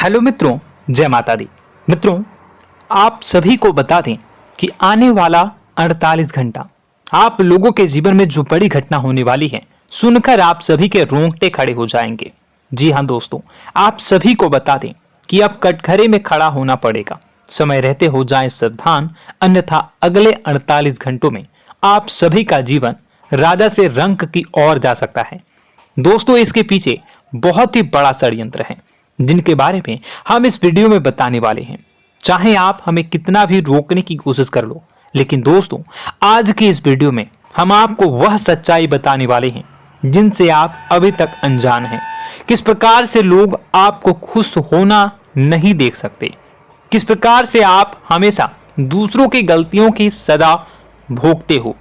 Hello मित्रों, जय माता दी। मित्रों, आप सभी को बता दें कि आने वाला 48 घंटा आप लोगों के जीवन में जो बड़ी घटना होने वाली है, सुनकर आप सभी के रोंगटे खड़े हो जाएंगे। जी हाँ दोस्तों, आप सभी को बता दें कि अब कटघरे में खड़ा होना पड़ेगा। समय रहते हो जाएं सावधान, अन्यथा अगले 48 घंटों में आप सभी का जीवन राजा से रंक की ओर जा सकता है। दोस्तों, इसके पीछे बहुत ही बड़ा षड्यंत्र है जिनके बारे में हम इस वीडियो में बताने वाले हैं। चाहे आप हमें कितना भी रोकने की कोशिश कर लो, लेकिन दोस्तों आज की इस वीडियो में हम आपको वह सच्चाई बताने वाले हैं जिनसे आप अभी तक अनजान हैं। किस प्रकार से लोग आपको खुश होना नहीं देख सकते, किस प्रकार से आप हमेशा दूसरों की गलतियों की सजा भोगते हो,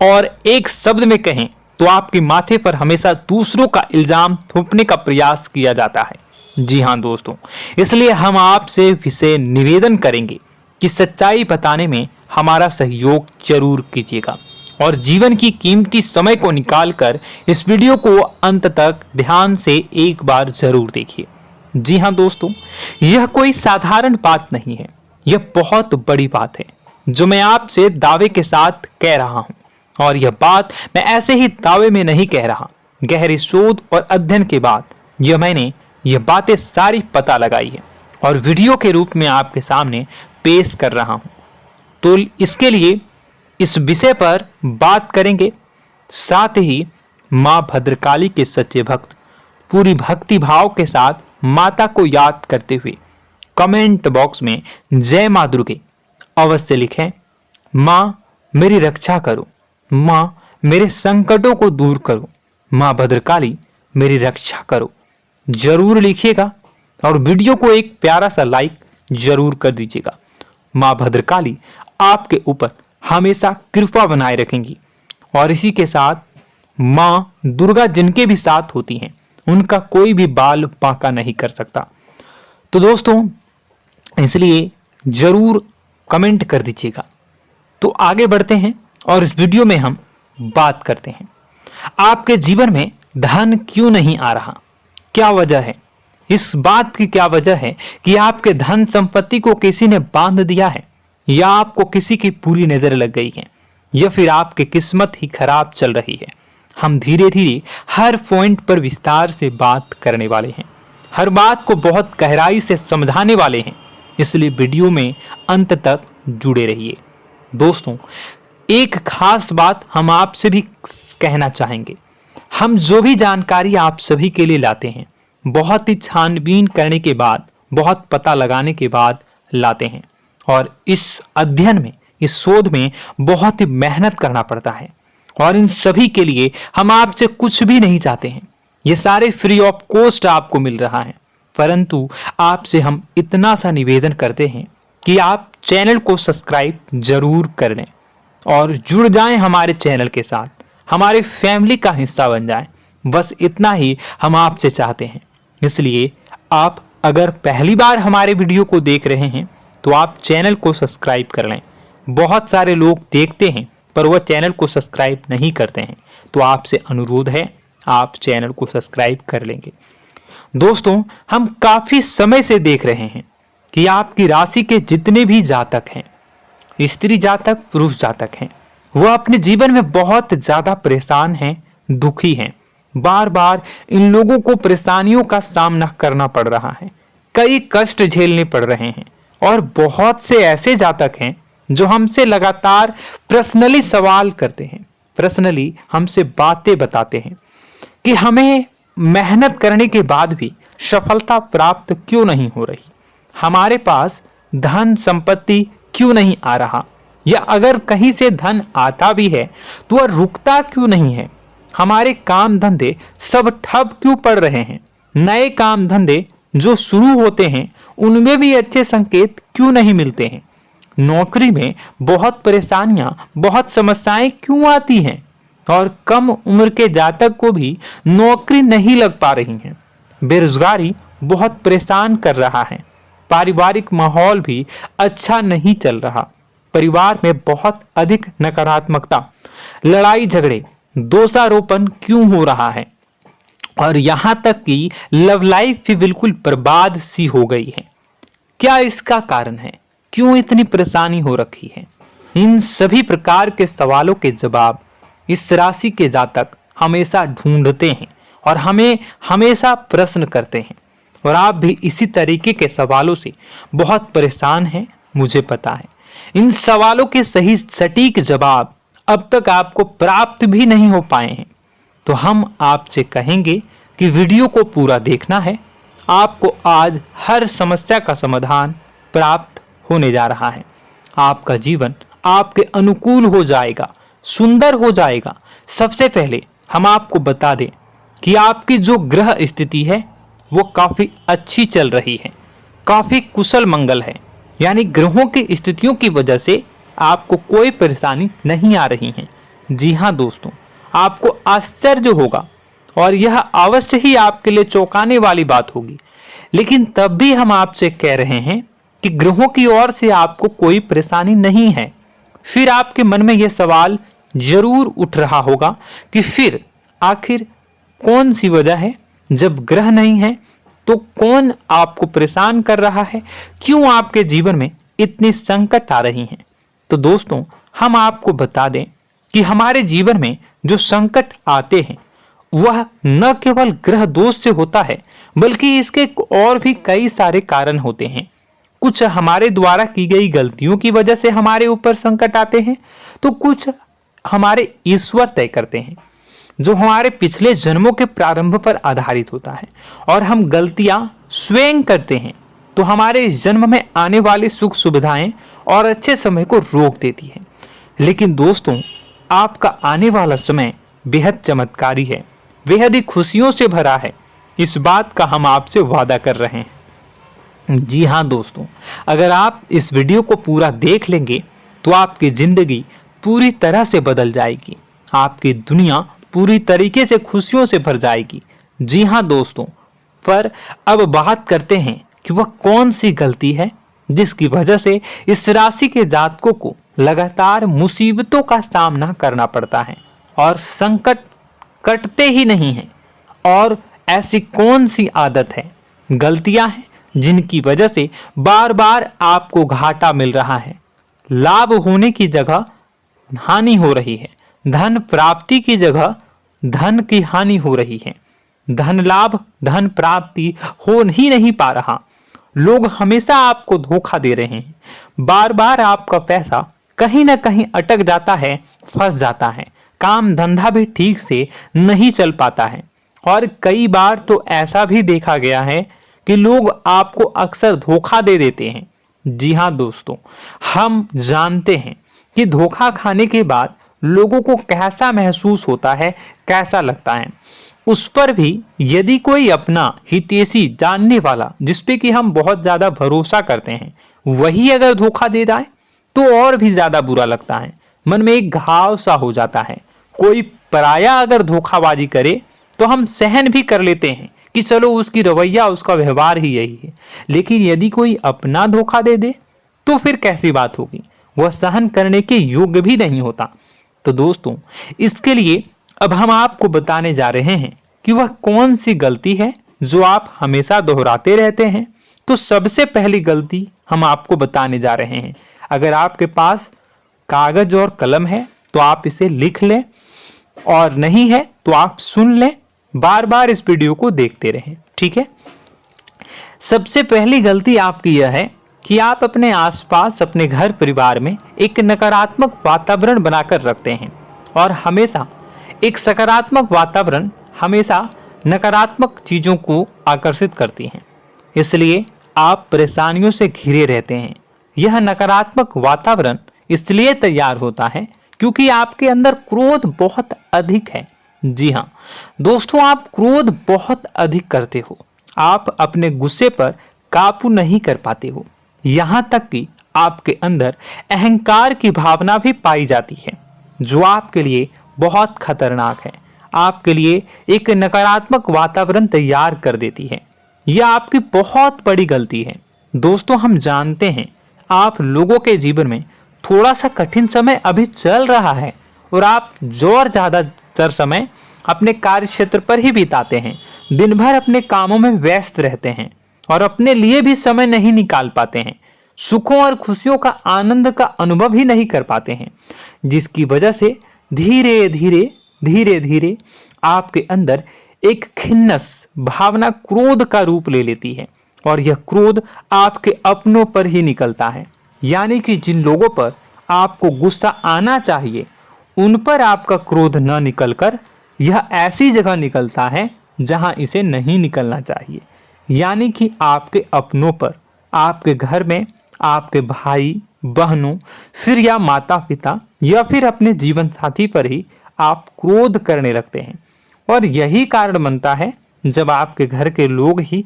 और एक शब्द में कहें तो आपके माथे पर हमेशा दूसरों का इल्जाम थोपने का प्रयास किया जाता है। जी हाँ दोस्तों, इसलिए हम आपसे विशेष निवेदन करेंगे कि सच्चाई बताने में हमारा सहयोग जरूर कीजिएगा और जीवन की कीमती समय को निकालकर इस वीडियो को अंत तक ध्यान से एक बार जरूर देखिए। जी हाँ दोस्तों, यह कोई साधारण बात नहीं है, यह बहुत बड़ी बात है जो मैं आपसे दावे के साथ कह रहा हूं। और यह बात मैं ऐसे ही दावे में नहीं कह रहा, गहरी शोध और अध्ययन के बाद मैंने यह बातें सारी पता लगाई है और वीडियो के रूप में आपके सामने पेश कर रहा हूं। तो इसके लिए इस विषय पर बात करेंगे। साथ ही मां भद्रकाली के सच्चे भक्त पूरी भक्ति भाव के साथ माता को याद करते हुए कमेंट बॉक्स में जय मां दुर्गे अवश्य लिखें। मां मेरी रक्षा करो, मां मेरे संकटों को दूर करो, मां भद्रकाली मेरी रक्षा करो, जरूर लिखिएगा और वीडियो को एक प्यारा सा लाइक जरूर कर दीजिएगा। मां भद्रकाली आपके ऊपर हमेशा कृपा बनाए रखेंगी और इसी के साथ मां दुर्गा जिनके भी साथ होती हैं उनका कोई भी बाल बांका नहीं कर सकता। तो दोस्तों, इसलिए जरूर कमेंट कर दीजिएगा। तो आगे बढ़ते हैं और इस वीडियो में हम बात करते हैं आपके जीवन में धन क्यों नहीं आ रहा, क्या वजह है। इस बात की क्या वजह है कि आपके धन संपत्ति को किसी ने बांध दिया है, या आपको किसी की पूरी नजर लग गई है, या फिर आपकी किस्मत ही खराब चल रही है। हम धीरे धीरे हर पॉइंट पर विस्तार से बात करने वाले हैं, हर बात को बहुत गहराई से समझाने वाले हैं, इसलिए वीडियो में अंत तक जुड़े रहिए। दोस्तों, एक खास बात हम आपसे भी कहना चाहेंगे। हम जो भी जानकारी आप सभी के लिए लाते हैं बहुत ही छानबीन करने के बाद, बहुत पता लगाने के बाद लाते हैं, और इस अध्ययन में, इस शोध में बहुत ही मेहनत करना पड़ता है। और इन सभी के लिए हम आपसे कुछ भी नहीं चाहते हैं, ये सारे फ्री ऑफ कॉस्ट आपको मिल रहा है। परंतु आपसे हम इतना सा निवेदन करते हैं कि आप चैनल को सब्सक्राइब जरूर कर लें और जुड़ जाएं हमारे चैनल के साथ, हमारे फैमिली का हिस्सा बन जाएं। बस इतना ही हम आपसे चाहते हैं। इसलिए आप अगर पहली बार हमारे वीडियो को देख रहे हैं तो आप चैनल को सब्सक्राइब कर लें। बहुत सारे लोग देखते हैं पर वह चैनल को सब्सक्राइब नहीं करते हैं, तो आपसे अनुरोध है आप चैनल को सब्सक्राइब कर लेंगे। दोस्तों, हम काफी समय से देख रहे हैं कि आपकी राशि के जितने भी जातक हैं, स्त्री जातक, पुरुष जातक हैं, वह अपने जीवन में बहुत ज्यादा परेशान हैं, दुखी हैं। बार बार इन लोगों को परेशानियों का सामना करना पड़ रहा है, कई कष्ट झेलने पड़ रहे हैं। और बहुत से ऐसे जातक हैं जो हमसे लगातार पर्सनली सवाल करते हैं, पर्सनली हमसे बातें बताते हैं कि हमें मेहनत करने के बाद भी सफलता प्राप्त क्यों नहीं हो रही, हमारे पास धन संपत्ति क्यों नहीं आ रहा, या अगर कहीं से धन आता भी है तो वह रुकता क्यों नहीं है, हमारे काम धंधे सब ठप क्यों पड़ रहे हैं, नए काम धंधे जो शुरू होते हैं उनमें भी अच्छे संकेत क्यों नहीं मिलते हैं, नौकरी में बहुत परेशानियां, बहुत समस्याएं क्यों आती हैं, और कम उम्र के जातक को भी नौकरी नहीं लग पा रही है, बेरोजगारी बहुत परेशान कर रहा है, पारिवारिक माहौल भी अच्छा नहीं चल रहा, परिवार में बहुत अधिक नकारात्मकता, लड़ाई झगड़े, दोषारोपण क्यों हो रहा है, और यहां तक कि लव लाइफ भी बिल्कुल बर्बाद सी हो गई है। क्या इसका कारण है? क्यों इतनी परेशानी हो रखी है? इन सभी प्रकार के सवालों के जवाब इस राशि के जातक हमेशा ढूंढते हैं और हमें हमेशा प्रश्न करते हैं। और आप भी इसी तरीके के सवालों से बहुत परेशान हैं, मुझे पता है। इन सवालों के सही सटीक जवाब अब तक आपको प्राप्त भी नहीं हो पाए हैं। तो हम आपसे कहेंगे कि वीडियो को पूरा देखना है। आपको आज हर समस्या का समाधान प्राप्त होने जा रहा है। आपका जीवन आपके अनुकूल हो जाएगा, सुंदर हो जाएगा। सबसे पहले हम आपको बता दें कि आपकी जो ग्रह स्थिति है वो काफी अच्छी चल रही है, काफी कुशल मंगल है। यानी ग्रहों की स्थितियों की वजह से आपको कोई परेशानी नहीं आ रही है। जी हाँ दोस्तों, आपको आश्चर्य होगा और यह अवश्य ही आपके लिए चौंकाने वाली बात होगी। लेकिन तब भी हम आपसे कह रहे हैं कि ग्रहों की ओर से आपको कोई परेशानी नहीं है। फिर आपके मन में यह सवाल जरूर उठ रहा होगा कि फिर आखिर कौन सी वजह है? जब ग्रह नहीं है तो कौन आपको परेशान कर रहा है? क्यों आपके जीवन में इतनी संकट आ रही हैं? तो दोस्तों, हम आपको बता दें कि हमारे जीवन में जो संकट आते हैं वह न केवल ग्रह दोष से होता है, बल्कि इसके और भी कई सारे कारण होते हैं। कुछ हमारे द्वारा की गई गलतियों की वजह से हमारे ऊपर संकट आते हैं, तो कुछ हमारे ईश्वर तय करते हैं, जो हमारे पिछले जन्मों के प्रारंभ पर आधारित होता है। और हम गलतियां स्वयं करते हैं तो हमारे इस जन्म में आने वाली सुख सुविधाएं और अच्छे समय को रोक देती है। लेकिन दोस्तों, आपका आने वाला समय बेहद चमत्कारी है, बेहद ही खुशियों से भरा है। इस बात का हम आपसे वादा कर रहे हैं। जी हाँ दोस्तों, अगर आप इस वीडियो को पूरा देख लेंगे तो आपकी जिंदगी पूरी तरह से बदल जाएगी, आपकी दुनिया पूरी तरीके से खुशियों से भर जाएगी। जी हाँ दोस्तों, पर अब बात करते हैं कि वह कौन सी गलती है जिसकी वजह से इस राशि के जातकों को लगातार मुसीबतों का सामना करना पड़ता है और संकट कटते ही नहीं हैं। और ऐसी कौन सी आदत है, गलतियां हैं जिनकी वजह से बार बार आपको घाटा मिल रहा है, लाभ होने की जगह हानि हो रही है, धन प्राप्ति की जगह धन की हानि हो रही है, धन लाभ धन प्राप्ति हो ही नहीं पा रहा, लोग हमेशा आपको धोखा दे रहे हैं, बार बार आपका पैसा कहीं ना कहीं अटक जाता है, फंस जाता है, काम धंधा भी ठीक से नहीं चल पाता है। और कई बार तो ऐसा भी देखा गया है कि लोग आपको अक्सर धोखा दे देते हैं। जी हाँ दोस्तों, हम जानते हैं कि धोखा खाने के बाद लोगों को कैसा महसूस होता है, कैसा लगता है। उस पर भी यदि कोई अपना हितैषी जानने वाला, जिसपे कि हम बहुत ज्यादा भरोसा करते हैं, वही अगर धोखा दे जाए तो और भी ज्यादा बुरा लगता है, मन में एक घाव सा हो जाता है। कोई पराया अगर धोखाबाजी करे तो हम सहन भी कर लेते हैं कि चलो उसकी रवैया, उसका व्यवहार ही यही है। लेकिन यदि कोई अपना धोखा दे दे तो फिर कैसी बात होगी, वह सहन करने के योग्य भी नहीं होता। तो दोस्तों, इसके लिए अब हम आपको बताने जा रहे हैं कि वह कौन सी गलती है जो आप हमेशा दोहराते रहते हैं। तो सबसे पहली गलती हम आपको बताने जा रहे हैं। अगर आपके पास कागज और कलम है तो आप इसे लिख लें, और नहीं है तो आप सुन लें, बार बार इस वीडियो को देखते रहें, ठीक है। सबसे पहली गलती आपकी यह है कि आप अपने आसपास, अपने घर परिवार में एक नकारात्मक वातावरण बनाकर रखते हैं। और हमेशा एक सकारात्मक वातावरण हमेशा नकारात्मक चीजों को आकर्षित करती हैं, इसलिए आप परेशानियों से घिरे रहते हैं। यह नकारात्मक वातावरण इसलिए तैयार होता है क्योंकि आपके अंदर क्रोध बहुत अधिक है। जी हाँ दोस्तों, आप क्रोध बहुत अधिक करते हो, आप अपने गुस्से पर काबू नहीं कर पाते हो, यहाँ तक कि आपके अंदर अहंकार की भावना भी पाई जाती है, जो आपके लिए बहुत खतरनाक है, आपके लिए एक नकारात्मक वातावरण तैयार कर देती है। यह आपकी बहुत बड़ी गलती है। दोस्तों, हम जानते हैं आप लोगों के जीवन में थोड़ा सा कठिन समय अभी चल रहा है और आप और ज्यादातर समय अपने कार्य क्षेत्र पर ही बिताते हैं, दिन भर अपने कामों में व्यस्त रहते हैं और अपने लिए भी समय नहीं निकाल पाते हैं, सुखों और खुशियों का आनंद का अनुभव ही नहीं कर पाते हैं, जिसकी वजह से धीरे धीरे धीरे धीरे आपके अंदर एक खिन्नस भावना क्रोध का रूप ले लेती है और यह क्रोध आपके अपनों पर ही निकलता है। यानी कि जिन लोगों पर आपको गुस्सा आना चाहिए उन पर आपका क्रोध न निकलकर यह ऐसी जगह निकलता है जहां इसे नहीं निकलना चाहिए। यानी कि आपके अपनों पर, आपके घर में आपके भाई बहनों, फिर या माता पिता या फिर अपने जीवन साथी पर ही आप क्रोध करने लगते हैं। और यही कारण बनता है जब आपके घर के लोग ही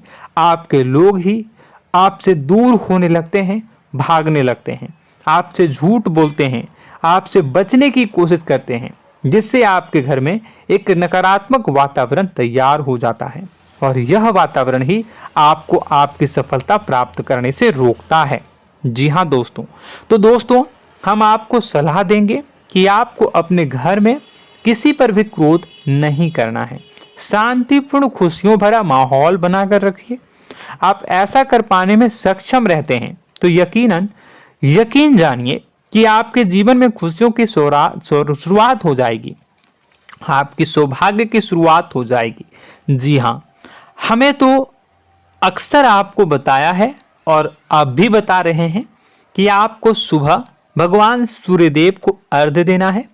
आपसे दूर होने लगते हैं, भागने लगते हैं, आपसे झूठ बोलते हैं, आपसे बचने की कोशिश करते हैं, जिससे आपके घर में एक नकारात्मक वातावरण तैयार हो जाता है और यह वातावरण ही आपको आपकी सफलता प्राप्त करने से रोकता है। जी हाँ दोस्तों, तो दोस्तों हम आपको सलाह देंगे कि आपको अपने घर में किसी पर भी क्रोध नहीं करना है। शांतिपूर्ण खुशियों भरा माहौल बनाकर रखिए। आप ऐसा कर पाने में सक्षम रहते हैं तो यकीन जानिए कि आपके जीवन में खुशियों की शुरुआत हो जाएगी, आपकी सौभाग्य की शुरुआत हो जाएगी। जी हाँ, हमें तो अक्सर आपको बताया है और आप भी बता रहे हैं कि आपको सुबह भगवान सूर्यदेव को अर्घ्य देना है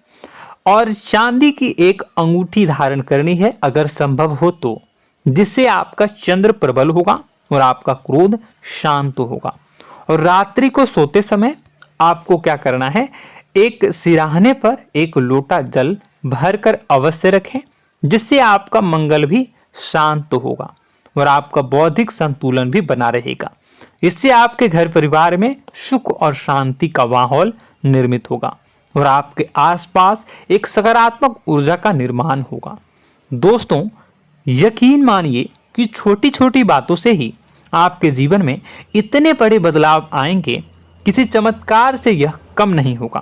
और चांदी की एक अंगूठी धारण करनी है अगर संभव हो तो, जिससे आपका चंद्र प्रबल होगा और आपका क्रोध शांत होगा। और रात्रि को सोते समय आपको क्या करना है, एक सिराहने पर एक लोटा जल भरकर अवश्य रखें, जिससे आपका मंगल भी शांत होगा और आपका बौद्धिक संतुलन भी बना रहेगा। इससे आपके घर परिवार में सुख और शांति का माहौल निर्मित होगा और आपके आसपास एक सकारात्मक ऊर्जा का निर्माण होगा। दोस्तों यकीन मानिए कि छोटी छोटी बातों से ही आपके जीवन में इतने बड़े बदलाव आएंगे, किसी चमत्कार से यह कम नहीं होगा।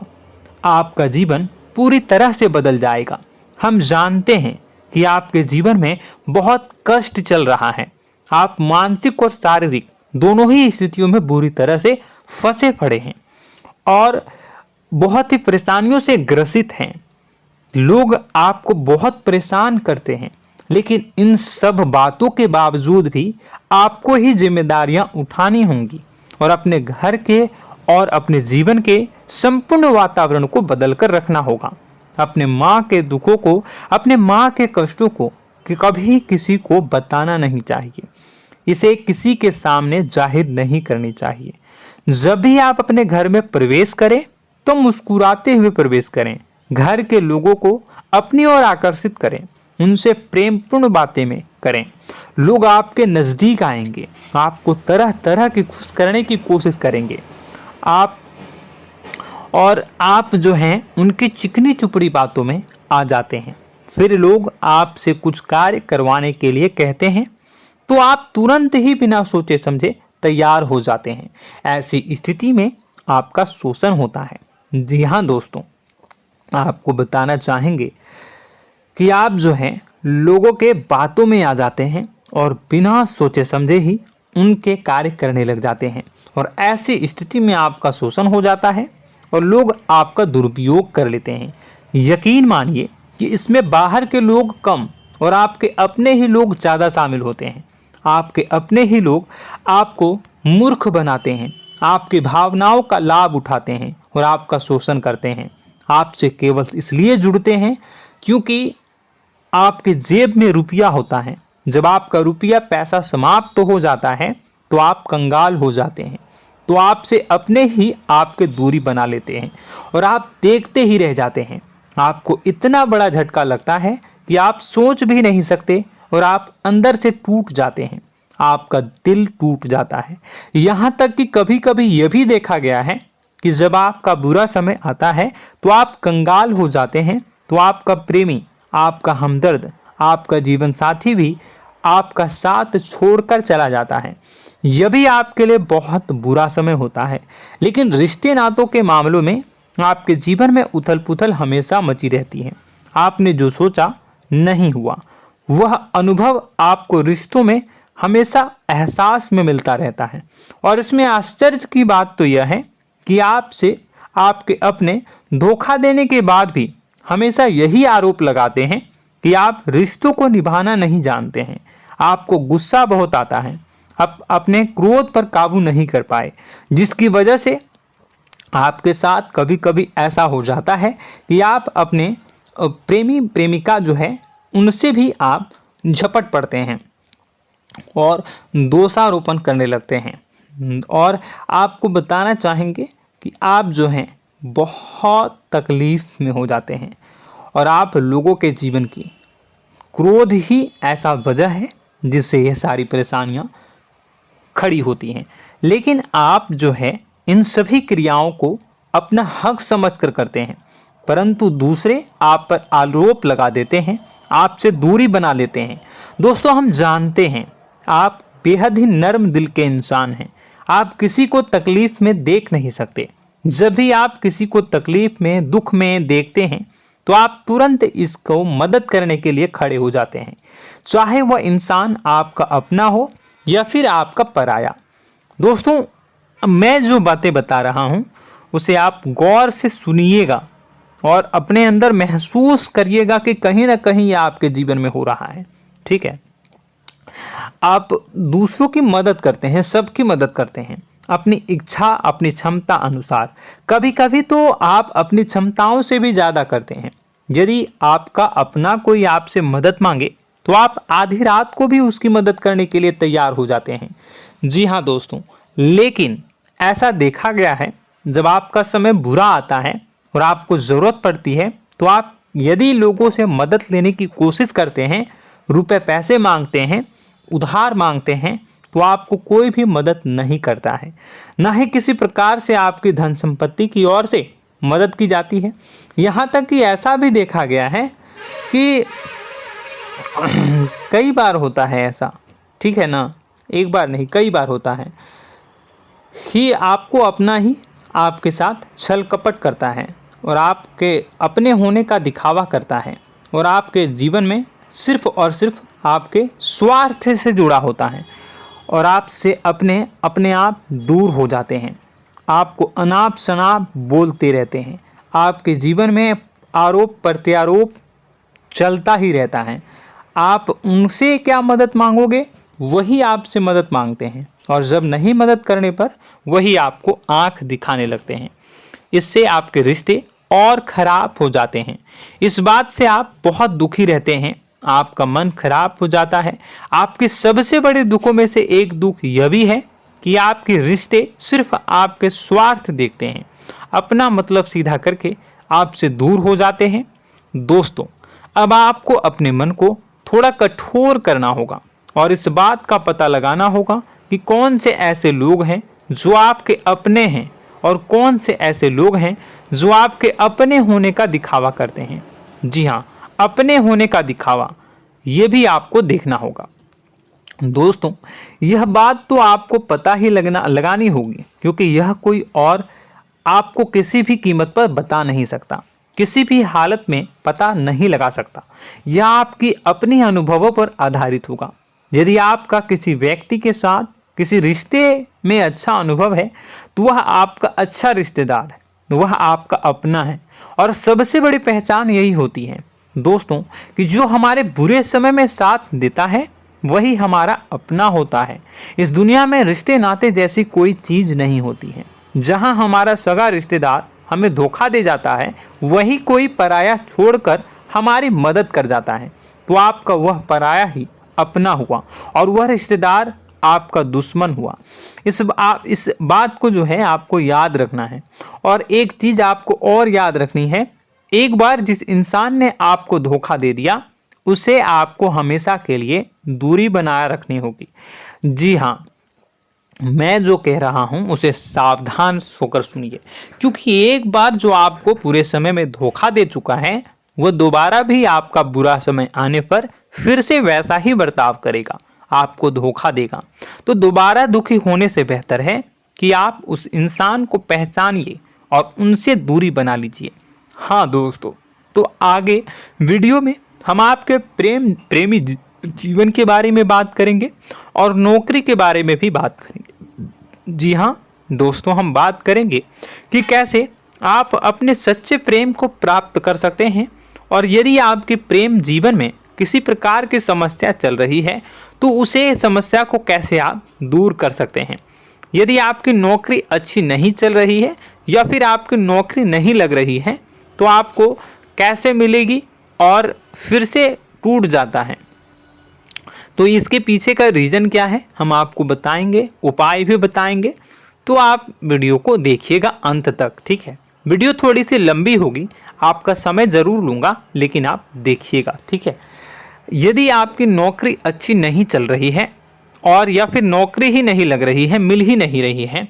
आपका जीवन पूरी तरह से बदल जाएगा। हम जानते हैं कि आपके जीवन में बहुत कष्ट चल रहा है, आप मानसिक और शारीरिक दोनों ही स्थितियों में बुरी तरह से फंसे पड़े हैं और बहुत ही परेशानियों से ग्रसित हैं। लोग आपको बहुत परेशान करते हैं, लेकिन इन सब बातों के बावजूद भी आपको ही जिम्मेदारियां उठानी होंगी और अपने घर के और अपने जीवन के संपूर्ण वातावरण को बदलकर रखना होगा। अपने माँ के दुखों को, अपने माँ के कष्टों को कभी किसी को बताना नहीं चाहिए, इसे किसी के सामने जाहिर नहीं करनी चाहिए। जब भी आप अपने घर में प्रवेश करें तो मुस्कुराते हुए प्रवेश करें, घर के लोगों को अपनी ओर आकर्षित करें, उनसे प्रेमपूर्ण बातें में करें। लोग आपके नज़दीक आएंगे, आपको तरह तरह की खुश करने की कोशिश करेंगे। आप जो हैं उनकी चिकनी चुपड़ी बातों में आ जाते हैं। फिर लोग आपसे कुछ कार्य करवाने के लिए कहते हैं तो आप तुरंत ही बिना सोचे समझे तैयार हो जाते हैं। ऐसी स्थिति में आपका शोषण होता है। जी हाँ दोस्तों, आपको बताना चाहेंगे कि आप जो हैं लोगों के बातों में आ जाते हैं और बिना सोचे समझे ही उनके कार्य करने लग जाते हैं और ऐसी स्थिति में आपका शोषण हो जाता है और लोग आपका दुरुपयोग कर लेते हैं। यकीन मानिए कि इसमें बाहर के लोग कम और आपके अपने ही लोग ज़्यादा शामिल होते हैं। आपके अपने ही लोग आपको मूर्ख बनाते हैं, आपकी भावनाओं का लाभ उठाते हैं और आपका शोषण करते हैं। आपसे केवल इसलिए जुड़ते हैं क्योंकि आपके जेब में रुपया होता है। जब आपका रुपया पैसा समाप्त हो जाता है तो आप कंगाल हो जाते हैं, तो आपसे अपने ही आपके दूरी बना लेते हैं और आप देखते ही रह जाते हैं। आपको इतना बड़ा झटका लगता है कि आप सोच भी नहीं सकते और आप अंदर से टूट जाते हैं, आपका दिल टूट जाता है। यहाँ तक कि कभी कभी यह भी देखा गया है कि जब आपका बुरा समय आता है तो आप कंगाल हो जाते हैं, तो आपका प्रेमी, आपका हमदर्द, आपका जीवन साथी भी आपका साथ छोड़कर चला जाता है। यह भी आपके लिए बहुत बुरा समय होता है। लेकिन रिश्ते नातों के मामलों में आपके जीवन में उथल पुथल हमेशा मची रहती है। आपने जो सोचा नहीं हुआ। वह अनुभव आपको रिश्तों में हमेशा एहसास में मिलता रहता है। और इसमें आश्चर्य की बात तो यह है कि आपसे आपके अपने धोखा देने के बाद भी हमेशा यही आरोप लगाते हैं कि आप रिश्तों को निभाना नहीं जानते हैं। आपको गुस्सा बहुत आता है, आप अपने क्रोध पर काबू नहीं कर पाए, जिसकी वजह से आपके साथ कभी कभी ऐसा हो जाता है कि आप अपने प्रेमी प्रेमिका जो है उनसे भी आप झपट पड़ते हैं और दोषारोपण करने लगते हैं। और आपको बताना चाहेंगे कि आप जो हैं बहुत तकलीफ में हो जाते हैं और आप लोगों के जीवन की क्रोध ही ऐसा वजह है जिससे यह सारी परेशानियां खड़ी होती हैं। लेकिन आप जो है इन सभी क्रियाओं को अपना हक समझकर करते हैं, परंतु दूसरे आप पर आरोप लगा देते हैं, आपसे दूरी बना लेते हैं। दोस्तों, हम जानते हैं आप बेहद ही नर्म दिल के इंसान हैं। आप किसी को तकलीफ में देख नहीं सकते। जब भी आप किसी को तकलीफ में, दुख में देखते हैं तो आप तुरंत इसको मदद करने के लिए खड़े हो जाते हैं, चाहे वह इंसान आपका अपना हो या फिर आपका पराया। दोस्तों, मैं जो बातें बता रहा हूं उसे आप गौर से सुनिएगा और अपने अंदर महसूस करिएगा कि कहीं ना कहीं यह आपके जीवन में हो रहा है। ठीक है, आप दूसरों की मदद करते हैं, सबकी मदद करते हैं अपनी इच्छा, अपनी क्षमता अनुसार। कभी कभी तो आप अपनी क्षमताओं से भी ज़्यादा करते हैं। यदि आपका अपना कोई आपसे मदद मांगे तो आप आधी रात को भी उसकी मदद करने के लिए तैयार हो जाते हैं। जी हाँ दोस्तों, लेकिन ऐसा देखा गया है जब आपका समय बुरा आता है और आपको ज़रूरत पड़ती है तो आप यदि लोगों से मदद लेने की कोशिश करते हैं, रुपए पैसे मांगते हैं, उधार मांगते हैं, तो आपको कोई भी मदद नहीं करता है। ना ही किसी प्रकार से आपकी धन संपत्ति की ओर से मदद की जाती है। यहाँ तक कि ऐसा भी देखा गया है कि कई बार होता है ऐसा, ठीक है ना, एक बार नहीं कई बार होता है कि आपको अपना ही आपके साथ छल कपट करता है और आपके अपने होने का दिखावा करता है और आपके जीवन में सिर्फ और सिर्फ आपके स्वार्थ से जुड़ा होता है और आपसे अपने आप दूर हो जाते हैं। आपको अनाप शनाप बोलते रहते हैं। आपके जीवन में आरोप प्रत्यारोप चलता ही रहता है। आप उनसे क्या मदद मांगोगे, वही आपसे मदद मांगते हैं और जब नहीं मदद करने पर वही आपको आंख दिखाने लगते हैं। इससे आपके रिश्ते और खराब हो जाते हैं। इस बात से आप बहुत दुखी रहते हैं, आपका मन खराब हो जाता है। आपके सबसे बड़े दुखों में से एक दुख यह भी है कि आपके रिश्ते सिर्फ आपके स्वार्थ देखते हैं, अपना मतलब सीधा करके आपसे दूर हो जाते हैं। दोस्तों, अब आपको अपने मन को थोड़ा कठोर करना होगा और इस बात का पता लगाना होगा कि कौन से ऐसे लोग हैं जो आपके अपने हैं और कौन से ऐसे लोग हैं जो आपके अपने होने का दिखावा करते हैं। जी हाँ, अपने होने का दिखावा, ये भी आपको देखना होगा। दोस्तों, यह बात तो आपको पता ही लगानी होगी, क्योंकि यह कोई और आपको किसी भी कीमत पर बता नहीं सकता, किसी भी हालत में पता नहीं लगा सकता। यह आपकी अपनी अनुभवों पर आधारित होगा। यदि आपका किसी व्यक्ति के साथ किसी रिश्ते में अच्छा अनुभव है तो वह आपका अच्छा रिश्तेदार है, वह आपका अपना है। और सबसे बड़ी पहचान यही होती है दोस्तों कि जो हमारे बुरे समय में साथ देता है वही हमारा अपना होता है। इस दुनिया में रिश्ते नाते जैसी कोई चीज़ नहीं होती है। जहां हमारा सगा रिश्तेदार हमें धोखा दे जाता है, वही कोई पराया छोड़कर हमारी मदद कर जाता है, तो आपका वह पराया ही अपना हुआ और वह रिश्तेदार आपका दुश्मन हुआ। इस बात को जो है आपको याद रखना है। और एक चीज़ आपको और याद रखनी है, एक बार जिस इंसान ने आपको धोखा दे दिया उसे आपको हमेशा के लिए दूरी बनाए रखनी होगी। जी हाँ, मैं जो कह रहा हूं उसे सावधान होकर सुनिए, क्योंकि एक बार जो आपको पूरे समय में धोखा दे चुका है वह दोबारा भी आपका बुरा समय आने पर फिर से वैसा ही बर्ताव करेगा, आपको धोखा देगा। तो दोबारा दुखी होने से बेहतर है कि आप उस इंसान को पहचानिए और उनसे दूरी बना लीजिए। हाँ दोस्तों, तो आगे वीडियो में हम आपके प्रेमी जीवन के बारे में बात करेंगे और नौकरी के बारे में भी बात करेंगे। जी हाँ दोस्तों, हम बात करेंगे कि कैसे आप अपने सच्चे प्रेम को प्राप्त कर सकते हैं, और यदि आपके प्रेम जीवन में किसी प्रकार की समस्या चल रही है तो उसे समस्या को कैसे आप दूर कर सकते हैं। यदि आपकी नौकरी अच्छी नहीं चल रही है या फिर आपकी नौकरी नहीं लग रही है तो आपको कैसे मिलेगी और फिर से टूट जाता है, तो इसके पीछे का रीज़न क्या है हम आपको बताएंगे, उपाय भी बताएंगे। तो आप वीडियो को देखिएगा अंत तक, ठीक है। वीडियो थोड़ी सी लंबी होगी, आपका समय ज़रूर लूँगा, लेकिन आप देखिएगा, ठीक है। यदि आपकी नौकरी अच्छी नहीं चल रही है और या फिर नौकरी ही नहीं लग रही है, मिल ही नहीं रही है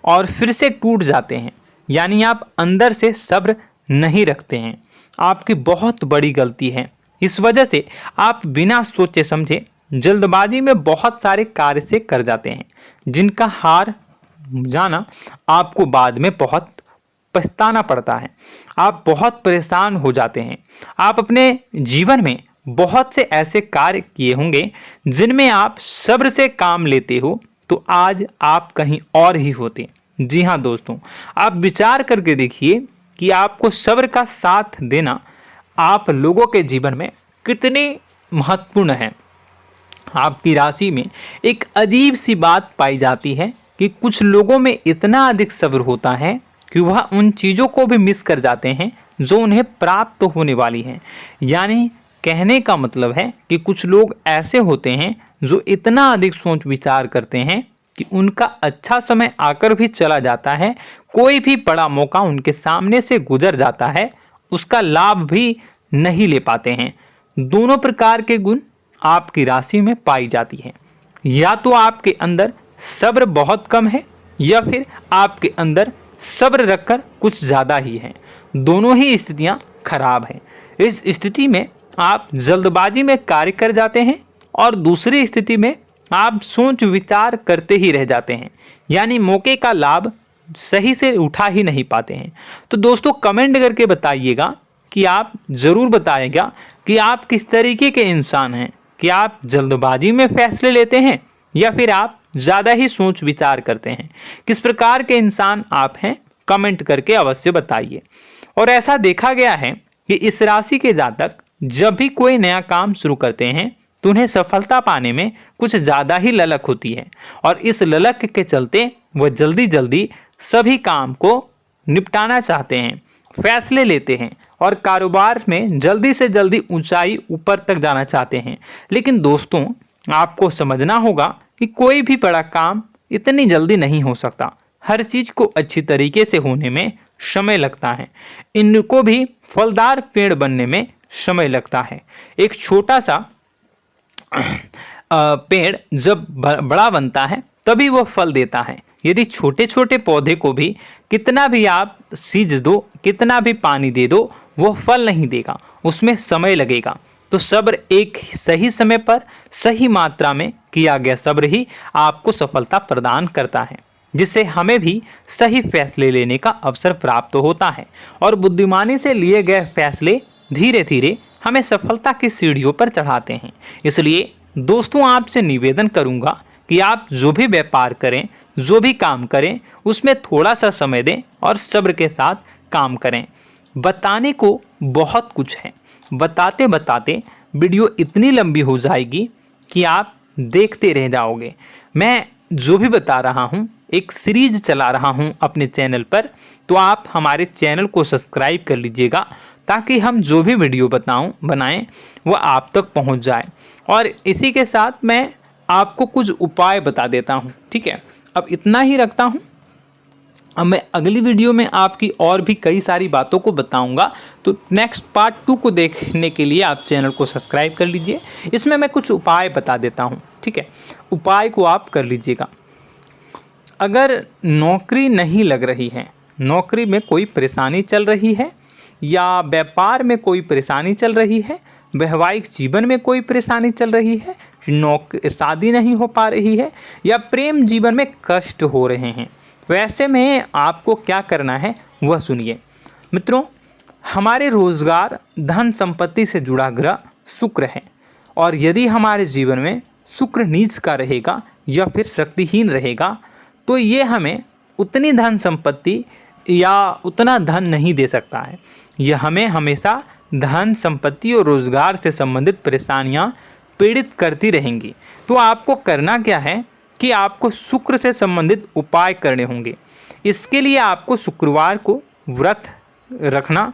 और फिर से टूट जाते हैं, यानी आप अंदर से सब्र नहीं रखते हैं, आपकी बहुत बड़ी गलती है। इस वजह से आप बिना सोचे समझे जल्दबाजी में बहुत सारे कार्य से कर जाते हैं, जिनका हार जाना आपको बाद में बहुत पछताना पड़ता है। आप बहुत परेशान हो जाते हैं। आप अपने जीवन में बहुत से ऐसे कार्य किए होंगे जिनमें आप सब्र से काम लेते हो, तो आज आप कहीं और ही होते। जी हाँ दोस्तों, आप विचार करके देखिए कि आपको सब्र का साथ देना आप लोगों के जीवन में कितने महत्वपूर्ण है। आपकी राशि में एक अजीब सी बात पाई जाती है कि कुछ लोगों में इतना अधिक सब्र होता है कि वह उन चीज़ों को भी मिस कर जाते हैं जो उन्हें प्राप्त होने वाली हैं। यानी कहने का मतलब है कि कुछ लोग ऐसे होते हैं जो इतना अधिक सोच विचार करते हैं कि उनका अच्छा समय आकर भी चला जाता है, कोई भी बड़ा मौका उनके सामने से गुजर जाता है, उसका लाभ भी नहीं ले पाते हैं। दोनों प्रकार के गुण आपकी राशि में पाई जाती है। या तो आपके अंदर सब्र बहुत कम है या फिर आपके अंदर सब्र रखकर कुछ ज़्यादा ही है। दोनों ही स्थितियाँ खराब हैं। इस स्थिति में आप जल्दबाजी में कार्य कर जाते हैं और दूसरी स्थिति में आप सोच विचार करते ही रह जाते हैं, यानी मौके का लाभ सही से उठा ही नहीं पाते हैं। तो दोस्तों कमेंट करके बताइएगा कि आप ज़रूर बताइएगा कि आप किस तरीके के इंसान हैं, कि आप जल्दबाजी में फैसले लेते हैं या फिर आप ज़्यादा ही सोच विचार करते हैं। किस प्रकार के इंसान आप हैं, कमेंट करके अवश्य बताइए। और ऐसा देखा गया है कि इस राशि के जातक जब भी कोई नया काम शुरू करते हैं तो उन्हें सफलता पाने में कुछ ज़्यादा ही ललक होती है, और इस ललक के चलते वह जल्दी जल्दी सभी काम को निपटाना चाहते हैं, फैसले लेते हैं और कारोबार में जल्दी से जल्दी ऊंचाई ऊपर तक जाना चाहते हैं। लेकिन दोस्तों आपको समझना होगा कि कोई भी बड़ा काम इतनी जल्दी नहीं हो सकता। हर चीज़ को अच्छी तरीके से होने में समय लगता है। इनको भी फलदार पेड़ बनने में समय लगता है। एक छोटा सा पेड़ जब बड़ा बनता है तभी वो फल देता है। यदि छोटे छोटे पौधे को भी कितना भी आप सींच दो, कितना भी पानी दे दो, वो फल नहीं देगा, उसमें समय लगेगा। तो सब्र एक सही समय पर सही मात्रा में किया गया सब्र ही आपको सफलता प्रदान करता है, जिससे हमें भी सही फैसले लेने का अवसर प्राप्त होता है और बुद्धिमानी से लिए गए फैसले धीरे धीरे हमें सफलता की सीढ़ियों पर चढ़ाते हैं। इसलिए दोस्तों आपसे निवेदन करूंगा कि आप जो भी व्यापार करें, जो भी काम करें, उसमें थोड़ा सा समय दें और सब्र के साथ काम करें। बताने को बहुत कुछ है, बताते बताते वीडियो इतनी लंबी हो जाएगी कि आप देखते रह जाओगे। मैं जो भी बता रहा हूँ एक सीरीज चला रहा हूँ अपने चैनल पर, तो आप हमारे चैनल को सब्सक्राइब कर लीजिएगा ताकि हम जो भी वीडियो बनाएं वो आप तक पहुँच जाए। और इसी के साथ मैं आपको कुछ उपाय बता देता हूँ, ठीक है। अब इतना ही रखता हूँ। अब मैं अगली वीडियो में आपकी और भी कई सारी बातों को बताऊंगा, तो नेक्स्ट पार्ट 2 को देखने के लिए आप चैनल को सब्सक्राइब कर लीजिए। इसमें मैं कुछ उपाय बता देता हूं, ठीक है। उपाय को आप कर लीजिएगा। अगर नौकरी नहीं लग रही है, नौकरी में कोई परेशानी चल रही है, या व्यापार में कोई परेशानी चल रही है, वैवाहिक जीवन में कोई परेशानी चल रही है, शादी नहीं हो पा रही है, या प्रेम जीवन में कष्ट हो रहे हैं, वैसे में आपको क्या करना है वह सुनिए। मित्रों, हमारे रोजगार धन संपत्ति से जुड़ा ग्रह शुक्र है, और यदि हमारे जीवन में शुक्र नीच का रहेगा या फिर शक्तिहीन रहेगा तो ये हमें उतनी धन संपत्ति या उतना धन नहीं दे सकता है। यह हमें हमेशा धन संपत्ति और रोजगार से संबंधित परेशानियां पीड़ित करती रहेंगी। तो आपको करना क्या है कि आपको शुक्र से संबंधित उपाय करने होंगे। इसके लिए आपको शुक्रवार को व्रत रखना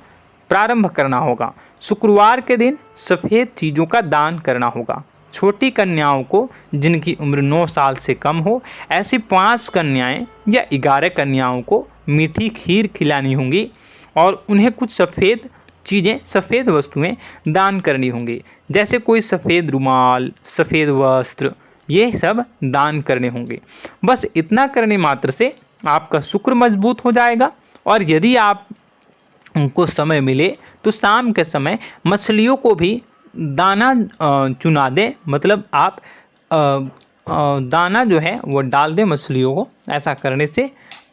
प्रारंभ करना होगा। शुक्रवार के दिन सफ़ेद चीज़ों का दान करना होगा। छोटी कन्याओं को जिनकी उम्र 9 साल से कम हो, ऐसी 5 कन्याएं या 11 कन्याओं को मीठी खीर खिलानी होंगी और उन्हें कुछ सफ़ेद चीज़ें, सफ़ेद वस्तुएं दान करनी होंगी, जैसे कोई सफ़ेद रुमाल, सफ़ेद वस्त्र, ये सब दान करने होंगे। बस इतना करने मात्र से आपका शुक्र मजबूत हो जाएगा। और यदि आप उनको समय मिले तो शाम के समय मछलियों को भी दाना चुना दें, मतलब आप दाना जो है वो डाल दें मछलियों को। ऐसा करने से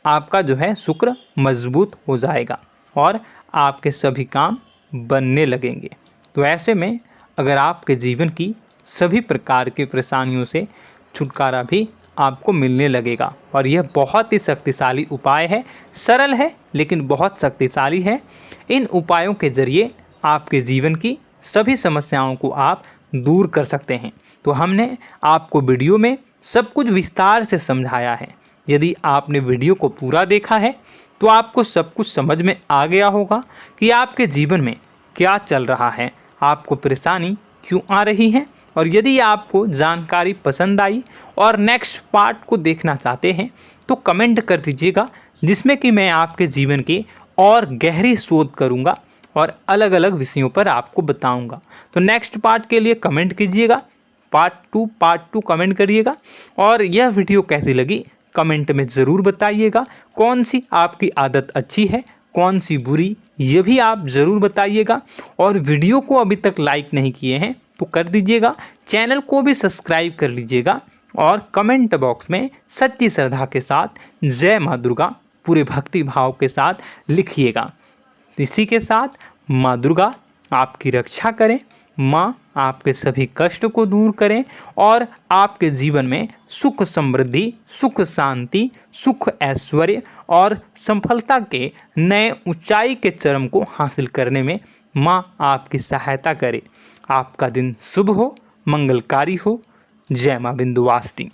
आपका जो है शुक्र मजबूत हो जाएगा और आपके सभी काम बनने लगेंगे। तो ऐसे में अगर आपके जीवन की सभी प्रकार की परेशानियों से छुटकारा भी आपको मिलने लगेगा। और यह बहुत ही शक्तिशाली उपाय है, सरल है लेकिन बहुत शक्तिशाली है। इन उपायों के ज़रिए आपके जीवन की सभी समस्याओं को आप दूर कर सकते हैं। तो हमने आपको वीडियो में सब कुछ विस्तार से समझाया है। यदि आपने वीडियो को पूरा देखा है तो आपको सब कुछ समझ में आ गया होगा कि आपके जीवन में क्या चल रहा है, आपको परेशानी क्यों आ रही है। और यदि आपको जानकारी पसंद आई और नेक्स्ट पार्ट को देखना चाहते हैं तो कमेंट कर दीजिएगा, जिसमें कि मैं आपके जीवन की और गहरी शोध करूंगा और अलग अलग विषयों पर आपको बताऊंगा। तो नेक्स्ट पार्ट के लिए कमेंट कीजिएगा, पार्ट टू कमेंट करिएगा। और यह वीडियो कैसी लगी कमेंट में ज़रूर बताइएगा। कौन सी आपकी आदत अच्छी है, कौन सी बुरी, ये भी आप ज़रूर बताइएगा। और वीडियो को अभी तक लाइक नहीं किए हैं तो कर दीजिएगा, चैनल को भी सब्सक्राइब कर लीजिएगा और कमेंट बॉक्स में सच्ची श्रद्धा के साथ जय माँ दुर्गा पूरे भक्ति भाव के साथ लिखिएगा। इसी के साथ माँ दुर्गा आपकी रक्षा करें, माँ आपके सभी कष्ट को दूर करें और आपके जीवन में सुख समृद्धि, सुख शांति, सुख ऐश्वर्य और सफलता के नए ऊंचाई के चरम को हासिल करने में माँ आपकी सहायता करे। आपका दिन शुभ हो, मंगलकारी हो। जय माँ विंध्यवासिनी।